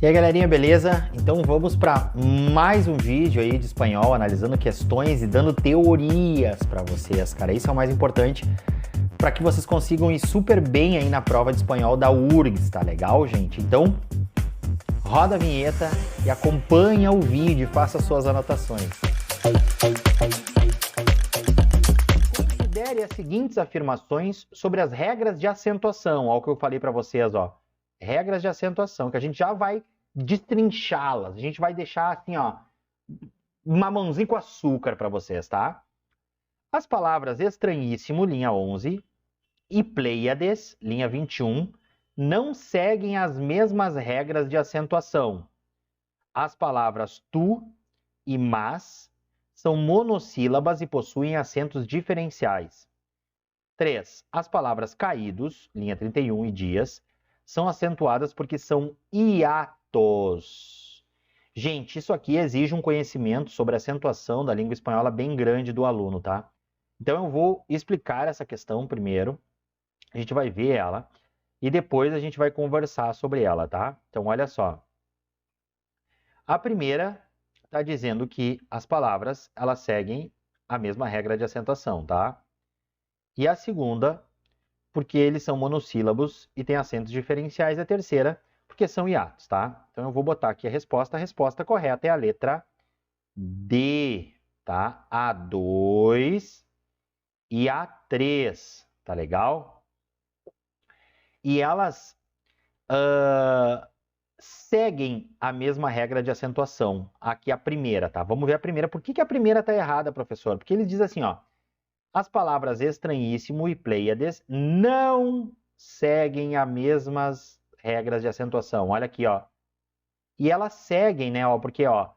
E aí, galerinha, beleza? Então vamos para mais um vídeo aí de espanhol, analisando questões e dando teorias para vocês, cara. Isso é o mais importante para que vocês consigam ir super bem aí na prova de espanhol da URGS, tá legal, gente? Então, roda a vinheta e acompanha o vídeo e faça suas anotações. Considere as seguintes afirmações sobre as regras de acentuação, ao que eu falei para vocês, ó. Regras de acentuação, que a gente já vai destrinchá-las. A gente vai deixar assim, ó, mamãozinho com açúcar para vocês, tá? As palavras estranhíssimo, linha 11, e Pleiades, linha 21, não seguem as mesmas regras de acentuação. As palavras tu e mas são monossílabas e possuem acentos diferenciais. 3. As palavras caídos, linha 31, e dias, são acentuadas porque são hiatos. Gente, isso aqui exige um conhecimento sobre a acentuação da língua espanhola bem grande do aluno, tá? Então eu vou explicar essa questão primeiro, a gente vai ver ela, e depois a gente vai conversar sobre ela, tá? Então olha só. A primeira está dizendo que as palavras, elas seguem a mesma regra de acentuação, tá? E a segunda, porque eles são monossílabos e têm acentos diferenciais. A terceira, porque são hiatos, tá? Então eu vou botar aqui a resposta. A resposta correta é a letra D, tá? A2 e A3, tá legal? E elas seguem a mesma regra de acentuação. Aqui a primeira, tá? Vamos ver a primeira. Por que a primeira tá errada, professor? Porque ele diz assim, ó. As palavras estranhíssimo e Pleiades não seguem as mesmas regras de acentuação. Olha aqui, ó. E elas seguem, né, ó, porque, ó,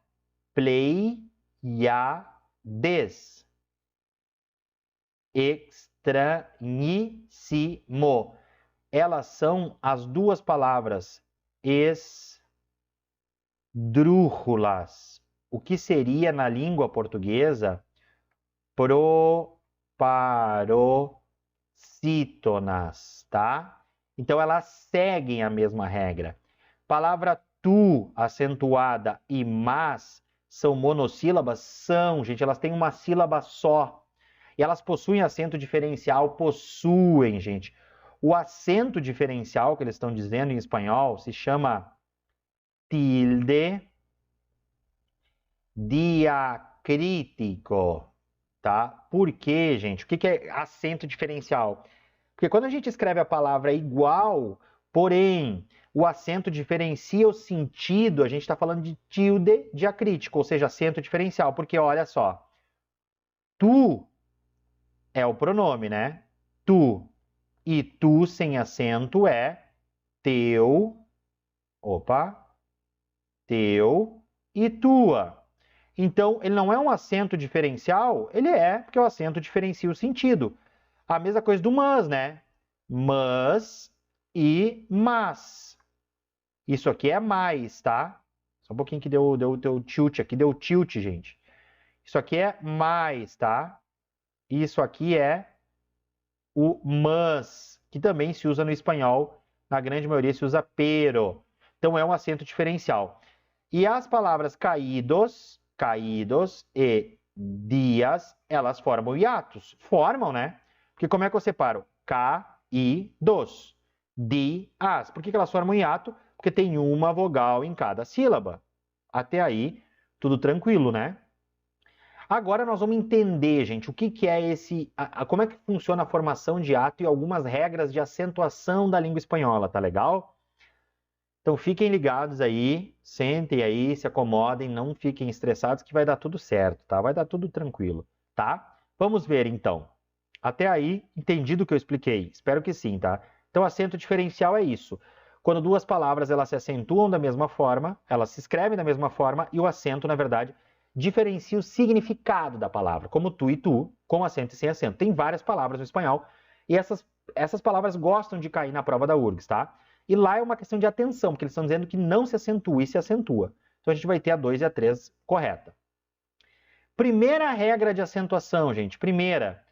Pleiades, estranhíssimo. Elas são as duas palavras esdrúxulas. O que seria na língua portuguesa paroxítonas, tá? Então elas seguem a mesma regra. Palavra tu acentuada e mas são monossílabas? São, gente, elas têm uma sílaba só. E elas possuem acento diferencial? Possuem, gente. O acento diferencial que eles estão dizendo em espanhol se chama tilde diacrítico, tá? Por quê, gente? O que é acento diferencial? Porque quando a gente escreve a palavra igual, porém, o acento diferencia o sentido, a gente está falando de tilde diacrítico, ou seja, acento diferencial. Porque, olha só, tu é o pronome, né? Tu. E tu sem acento é teu, teu e tua. Então, ele não é um acento diferencial, ele é, porque o acento diferencia o sentido. A mesma coisa do mas, né? Mas e mas. Isso aqui é mais, tá? Só um pouquinho que deu tilt aqui, deu tilt, gente. Isso aqui é mais, tá? Isso aqui é o mas, que também se usa no espanhol, na grande maioria se usa pero. Então é um acento diferencial. E as palavras caídos e dias, elas formam hiatos. Formam, né? Porque como é que eu separo? Caídos, dias. Por que elas formam hiato? Porque tem uma vogal em cada sílaba. Até aí, tudo tranquilo, né? Agora nós vamos entender, gente, o que é esse... como é que funciona a formação de hiato e algumas regras de acentuação da língua espanhola, tá legal? Então fiquem ligados aí, sentem aí, se acomodem, não fiquem estressados que vai dar tudo certo, tá? Vai dar tudo tranquilo, tá? Vamos ver então. Até aí, entendido o que eu expliquei? Espero que sim, tá? Então acento diferencial é isso. Quando duas palavras elas se acentuam da mesma forma, elas se escrevem da mesma forma e o acento, na verdade, diferencia o significado da palavra, como tu e tu, com acento e sem acento. Tem várias palavras no espanhol e essas palavras gostam de cair na prova da URGS, tá? E lá é uma questão de atenção, porque eles estão dizendo que não se acentua e se acentua. Então a gente vai ter a 2 e a 3 correta. Primeira regra de acentuação, gente. Primeira,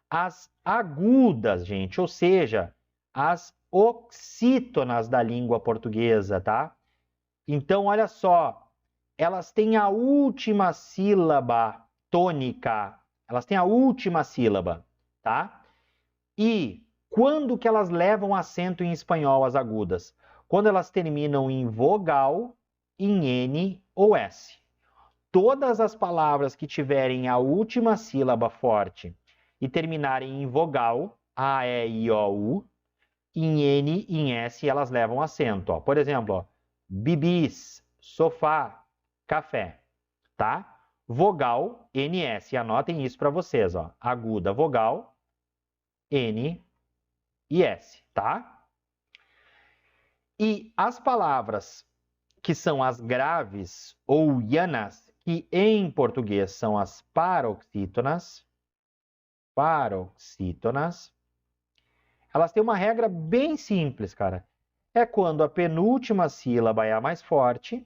as agudas, gente, ou seja, as oxítonas da língua portuguesa, tá? Então, olha só, elas têm a última sílaba tônica. Elas têm a última sílaba, tá? E quando que elas levam acento em espanhol, as agudas? Quando elas terminam em vogal, em N ou S. Todas as palavras que tiverem a última sílaba forte e terminarem em vogal, A, E, I, O, U, em N e em S elas levam acento. Ó. Por exemplo, ó, bibis, sofá, café, tá? Vogal, NS. Anotem isso para vocês, ó. Aguda, vogal, N e S, tá? E as palavras que são as graves ou ianas, que em português são as paroxítonas, elas têm uma regra bem simples, cara. É quando a penúltima sílaba é a mais forte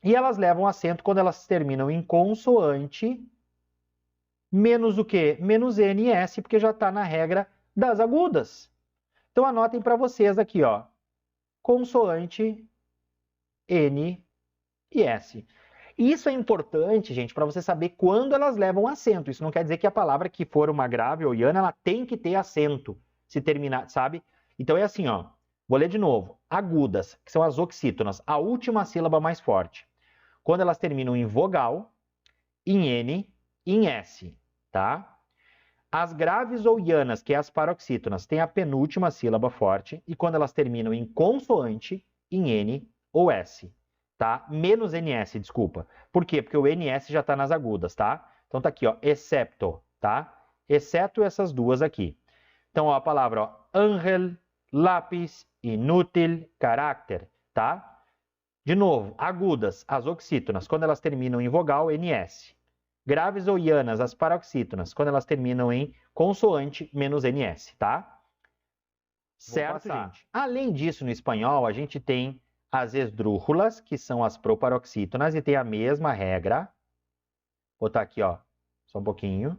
e elas levam acento quando elas terminam em consoante, menos o quê? Menos N e S, porque já está na regra das agudas. Então anotem para vocês aqui, ó. Consoante, N e S. Isso é importante, gente, para você saber quando elas levam acento. Isso não quer dizer que a palavra que for uma grave ou iana, ela tem que ter acento, se terminar, sabe? Então é assim, ó. Vou ler de novo. Agudas, que são as oxítonas, a última sílaba mais forte. Quando elas terminam em vogal, em N, em S, tá? As graves ou ianas, que é as paroxítonas, têm a penúltima sílaba forte e quando elas terminam em consoante, em N ou S, tá? Menos NS, desculpa. Por quê? Porque o NS já está nas agudas, tá? Então tá aqui, ó, excepto, tá? Exceto essas duas aqui. Então, ó, a palavra, ó, ángel, lápis, inútil, caráter, tá? De novo, agudas, as oxítonas, quando elas terminam em vogal, NS. Graves ou ianas, as paroxítonas, quando elas terminam em consoante, menos NS, tá? Certo, gente? Além disso, no espanhol, a gente tem as esdrúxulas, que são as proparoxítonas, e tem a mesma regra. Vou botar aqui, ó, só um pouquinho.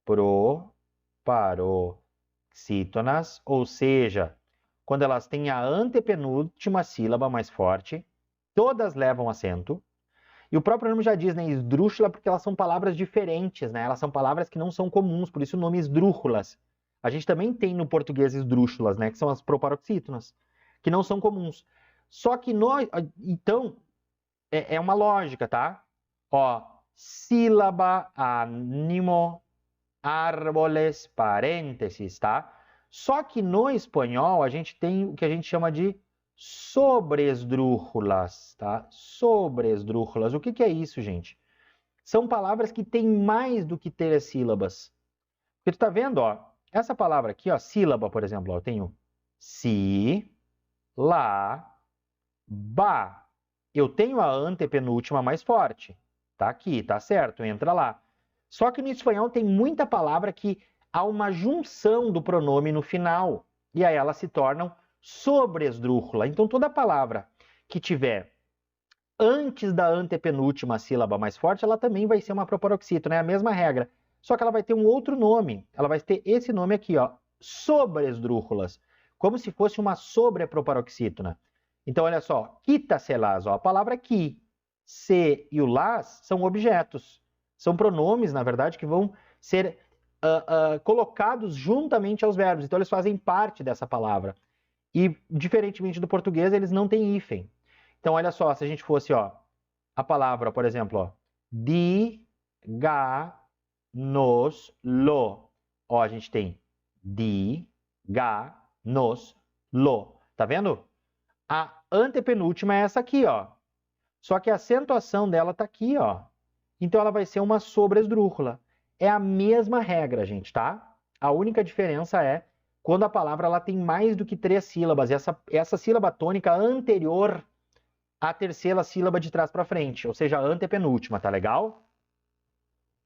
Proparoxítonas, ou seja, quando elas têm a antepenúltima sílaba mais forte, todas levam acento. E o próprio nome já diz, né, esdrúxula, porque elas são palavras diferentes, né? Elas são palavras que não são comuns, por isso o nome esdrúxulas. A gente também tem no português esdrúxulas, né, que são as proparoxítonas, que não são comuns. Só que nós, então, é uma lógica, tá? Ó, sílaba, ânimo, árboles, parênteses, tá? Só que no espanhol a gente tem o que a gente chama de sobresdrúxulas, tá? Sobresdrúxulas. O que que é isso, gente? São palavras que têm mais do que 3 sílabas. Porque tu tá vendo, ó, essa palavra aqui, ó, sílaba, por exemplo, ó, eu tenho si, lá, ba. Eu tenho a antepenúltima mais forte. Tá aqui, tá certo, entra lá. Só que no espanhol tem muita palavra que há uma junção do pronome no final. E aí elas se tornam sobresdrúxula. Então toda palavra que tiver antes da antepenúltima sílaba mais forte, ela também vai ser uma proparoxítona, é a mesma regra. Só que ela vai ter um outro nome. Ela vai ter esse nome aqui, ó, sobresdrúxulas, como se fosse uma sobreproparoxítona. Então, olha só, quítaselas, ó, a palavra qui, se e o las são objetos. São pronomes, na verdade, que vão ser colocados juntamente aos verbos. Então, eles fazem parte dessa palavra. E, diferentemente do português, eles não têm hífen. Então, olha só, se a gente fosse, ó, a palavra, por exemplo, ó, nos, lo. Ó, a gente tem nos, lo. Tá vendo? A antepenúltima é essa aqui, ó. Só que a acentuação dela tá aqui, ó. Então, ela vai ser uma sobresdrúxula. É a mesma regra, gente, tá? A única diferença é quando a palavra ela tem mais do que 3 sílabas. Essa sílaba tônica anterior à terceira sílaba de trás para frente, ou seja, a antepenúltima, tá legal?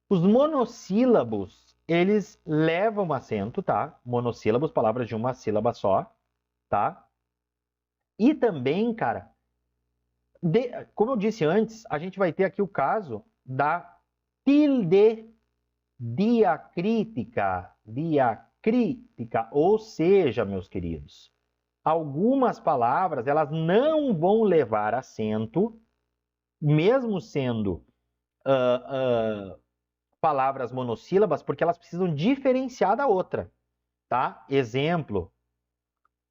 Os monossílabos, eles levam acento, tá? Monossílabos, palavras de uma sílaba só, tá? E também, cara, como eu disse antes, a gente vai ter aqui o caso da tilde diacrítica, ou seja, meus queridos, algumas palavras, elas não vão levar acento, mesmo sendo palavras monossílabas, porque elas precisam diferenciar da outra, tá? Exemplo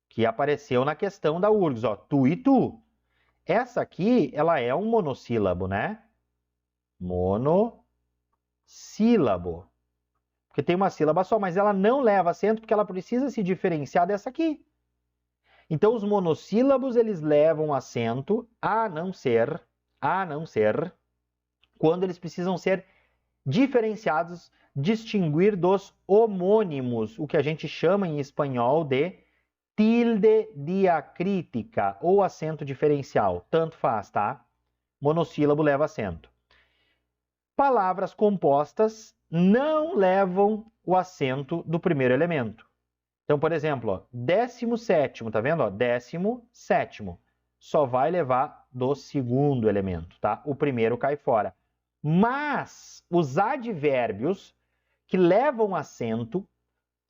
que apareceu na questão da URGS, ó, tu e tu. Essa aqui, ela é um monossílabo, né? Monossílabo. Porque tem uma sílaba só, mas ela não leva acento porque ela precisa se diferenciar dessa aqui. Então, os monossílabos, eles levam acento, a não ser, quando eles precisam ser diferenciados, distinguir dos homônimos, o que a gente chama em espanhol de tilde diacrítica ou acento diferencial. Tanto faz, tá? Monossílabo leva acento. Palavras compostas não levam o acento do primeiro elemento. Então, por exemplo, ó, 17º, tá vendo? Ó, 17º. Só vai levar do segundo elemento, tá? O primeiro cai fora. Mas os advérbios que levam acento,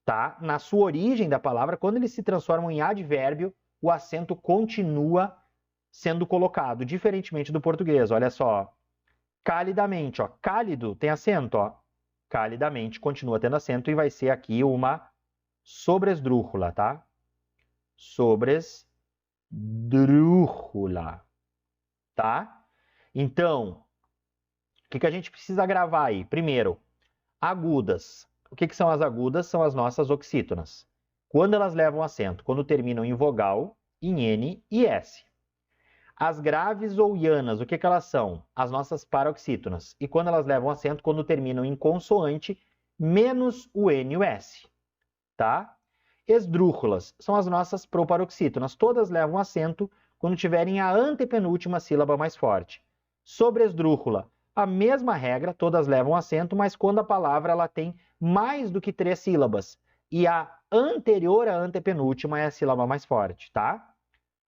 tá? Na sua origem da palavra, quando eles se transformam em advérbio, o acento continua sendo colocado, diferentemente do português. Olha só. Calidamente, ó. Cálido tem acento, ó. Calidamente continua tendo acento e vai ser aqui uma sobresdrújula, tá? Sobresdrújula, tá? Então, o que a gente precisa gravar aí? Primeiro, agudas. O que são as agudas? São as nossas oxítonas. Quando elas levam acento? Quando terminam em vogal, em N e S. As graves ou ianas, o que elas são? As nossas paroxítonas. E quando elas levam acento? Quando terminam em consoante, menos o N e o S. Tá? Esdrújulas são as nossas proparoxítonas. Todas levam acento quando tiverem a antepenúltima sílaba mais forte. Sobresdrújula, a mesma regra, todas levam acento, mas quando a palavra ela tem mais do que 3 sílabas. E a anterior à antepenúltima é a sílaba mais forte, tá?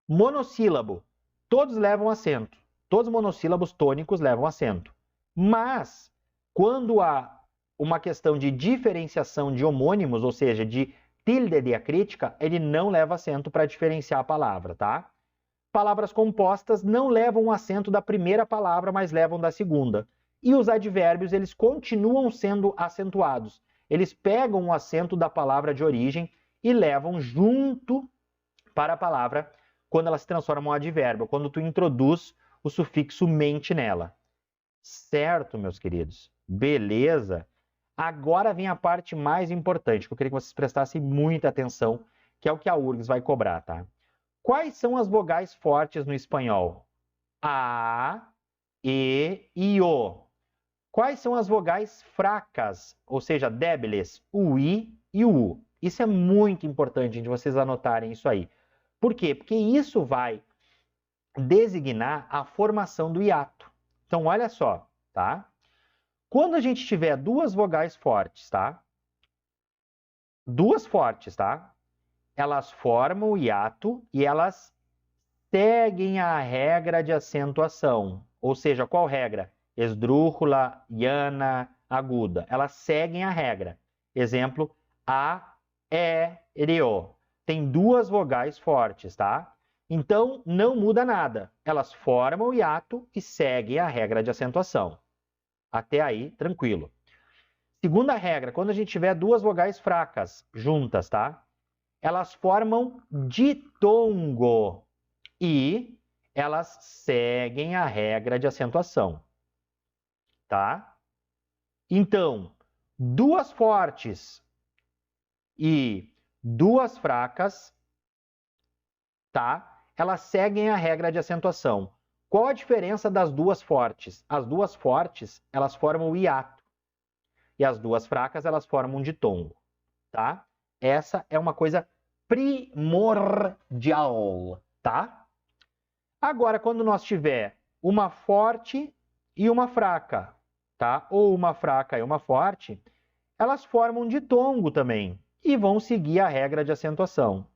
Monossílabo, todos levam acento. Todos os monossílabos tônicos levam acento. Mas, quando há uma questão de diferenciação de homônimos, ou seja, de tilde diacrítica, ele não leva acento para diferenciar a palavra, tá? Palavras compostas não levam o acento da primeira palavra, mas levam da segunda. E os advérbios, eles continuam sendo acentuados. Eles pegam o acento da palavra de origem e levam junto para a palavra quando ela se transforma em um advérbio, quando tu introduz o sufixo mente nela. Certo, meus queridos? Beleza? Agora vem a parte mais importante, que eu queria que vocês prestassem muita atenção, que é o que a URGS vai cobrar, tá? Quais são as vogais fortes no espanhol? A, E e O. Quais são as vogais fracas, ou seja, débiles? O I e o U. Isso é muito importante de vocês anotarem isso aí. Por quê? Porque isso vai designar a formação do hiato. Então, olha só, tá? Quando a gente tiver duas vogais fortes, tá? Duas fortes, tá? Elas formam o hiato e elas seguem a regra de acentuação. Ou seja, qual regra? Esdrújula, iana, aguda. Elas seguem a regra. Exemplo, A, E e O. Tem duas vogais fortes, tá? Então, não muda nada. Elas formam o hiato e seguem a regra de acentuação. Até aí, tranquilo. Segunda regra, quando a gente tiver duas vogais fracas juntas, tá? Elas formam ditongo e elas seguem a regra de acentuação, tá? Então, duas fortes e duas fracas, tá? Elas seguem a regra de acentuação. Qual a diferença das duas fortes? As duas fortes, elas formam o hiato. E as duas fracas, elas formam um ditongo, tá? Essa é uma coisa primordial, tá? Agora, quando nós tiver uma forte e uma fraca, tá? Ou uma fraca e uma forte, elas formam um ditongo também e vão seguir a regra de acentuação.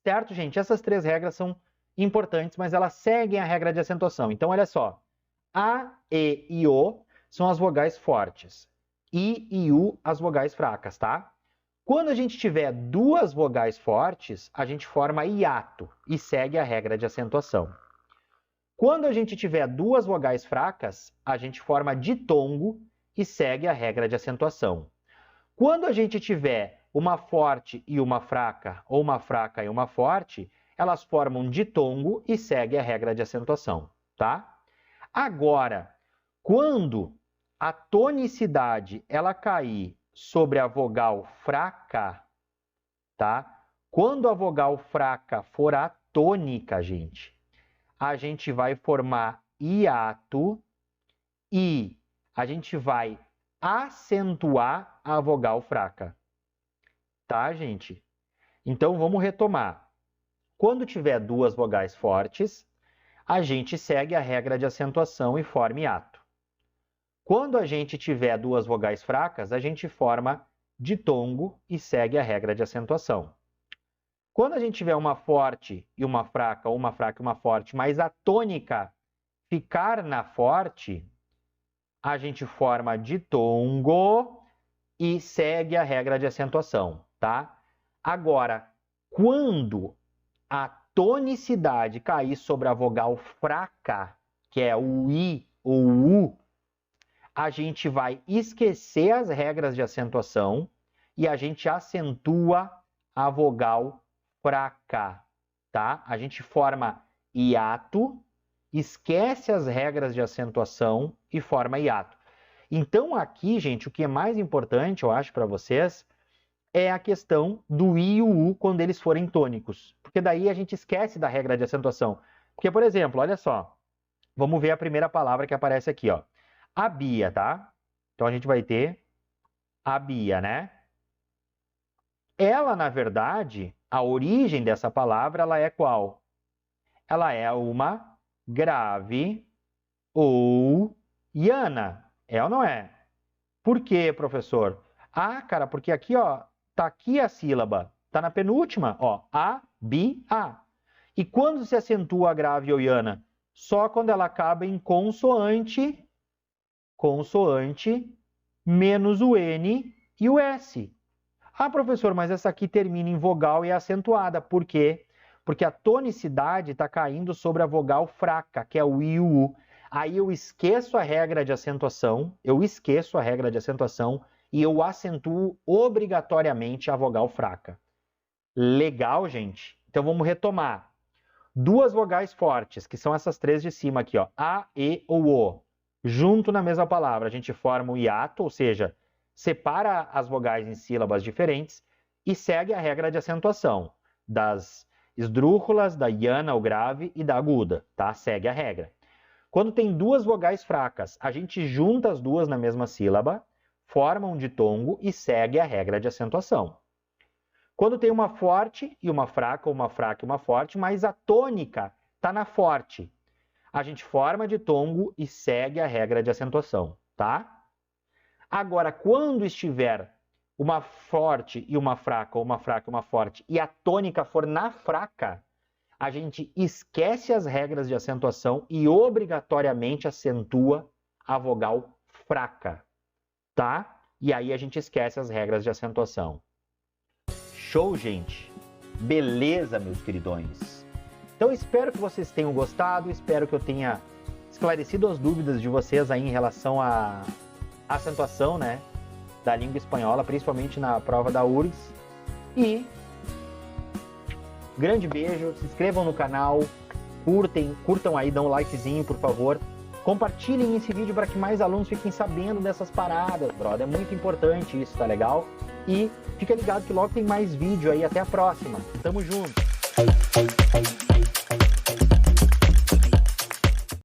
Certo, gente? Essas três regras são importantes, mas elas seguem a regra de acentuação. Então, olha só. A, E e O são as vogais fortes. I e U, as vogais fracas, tá? Quando a gente tiver duas vogais fortes, a gente forma hiato e segue a regra de acentuação. Quando a gente tiver duas vogais fracas, a gente forma ditongo e segue a regra de acentuação. Quando a gente tiver uma forte e uma fraca, ou uma fraca e uma forte, elas formam ditongo e segue a regra de acentuação, tá? Agora, quando a tonicidade ela cair sobre a vogal fraca, tá? Quando a vogal fraca for atônica, gente, a gente vai formar hiato e a gente vai acentuar a vogal fraca. Tá, gente? Então, vamos retomar. Quando tiver duas vogais fortes, a gente segue a regra de acentuação e forma hiato. Quando a gente tiver duas vogais fracas, a gente forma ditongo e segue a regra de acentuação. Quando a gente tiver uma forte e uma fraca, ou uma fraca e uma forte, mas a tônica ficar na forte, a gente forma ditongo e segue a regra de acentuação, tá? Agora, quando a tonicidade cair sobre a vogal fraca, que é o I ou o U, a gente vai esquecer as regras de acentuação e a gente acentua a vogal fraca, tá? A gente forma hiato, esquece as regras de acentuação e forma hiato. Então aqui, gente, o que é mais importante, eu acho, para vocês, é a questão do I e o U quando eles forem tônicos. Porque daí a gente esquece da regra de acentuação. Porque, por exemplo, olha só, vamos ver a primeira palavra que aparece aqui, ó. A Bia, tá? Então a gente vai ter a Bia, né? Ela, na verdade, a origem dessa palavra, ela é qual? Ela é uma grave ou iana. É ou não é? Por quê, professor? Ah, cara, porque aqui, ó, tá aqui a sílaba. Tá na penúltima, ó. A, bi, a. E quando se acentua a grave ou iana? Só quando ela acaba em consoante menos o N e o S. Ah, professor, mas essa aqui termina em vogal e é acentuada. Por quê? Porque a tonicidade está caindo sobre a vogal fraca, que é o I e o U. Aí eu esqueço a regra de acentuação, e eu acentuo obrigatoriamente a vogal fraca. Legal, gente? Então vamos retomar. Duas vogais fortes, que são essas três de cima aqui, ó, A, E ou O. Junto na mesma palavra, a gente forma o hiato, ou seja, separa as vogais em sílabas diferentes e segue a regra de acentuação das esdrúxulas, da iana, o grave, e da aguda, tá? Segue a regra. Quando tem duas vogais fracas, a gente junta as duas na mesma sílaba, forma um ditongo e segue a regra de acentuação. Quando tem uma forte e uma fraca, ou uma fraca e uma forte, mas a tônica está na forte, a gente forma ditongo e segue a regra de acentuação, tá? Agora, quando estiver uma forte e uma fraca, ou uma fraca e uma forte, e a tônica for na fraca, a gente esquece as regras de acentuação e obrigatoriamente acentua a vogal fraca, tá? E aí a gente esquece as regras de acentuação. Show, gente? Beleza, meus queridões? Então, espero que vocês tenham gostado, espero que eu tenha esclarecido as dúvidas de vocês aí em relação à acentuação, né, da língua espanhola, principalmente na prova da URGS. E grande beijo, se inscrevam no canal, curtam aí, dão um likezinho, por favor. Compartilhem esse vídeo para que mais alunos fiquem sabendo dessas paradas, brother. É muito importante isso, tá legal? E fica ligado que logo tem mais vídeo aí. Até a próxima. Tamo junto.